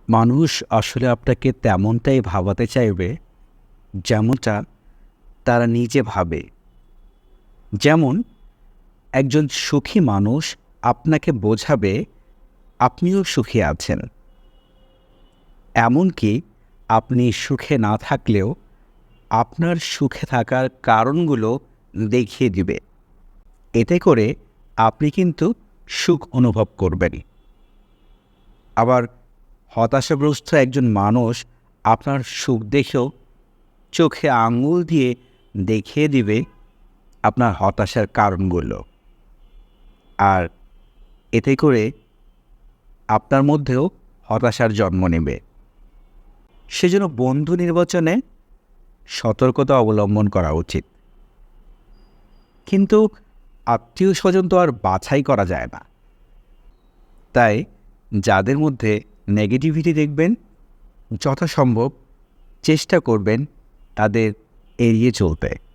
মানুষ আসলে আপনাকে তেমনটাই ভাবাতে চাইবে যেমনটা তারা নিজে ভাবে। যেমন একজন সুখী মানুষ আপনাকে বোঝাবে আপনিও সুখী আছেন। এমনকি আপনি সুখে না থাকলেও আপনার সুখে থাকার কারণগুলো দেখিয়ে দিবে। এতে করে আপনি কিন্তু সুখ অনুভব করবেন। আবার হতাশাগ্রস্ত একজন মানুষ আপনার সুখ দেখেও চোখে আঙুল দিয়ে দেখিয়ে দিবে আপনার হতাশার কারণগুলো। আর এতে করে আপনার মধ্যেও হতাশার জন্ম নেবে। সেজন্য বন্ধু নির্বাচনে সতর্কতা অবলম্বন করা উচিত। কিন্তু আত্মীয়-স্বজন তো আর বাছাই করা যায় না। তাই যাদের মধ্যে নেগেটিভিটি দেখবেন, যথাসম্ভব চেষ্টা করবেন তাদের এড়িয়ে চলতে।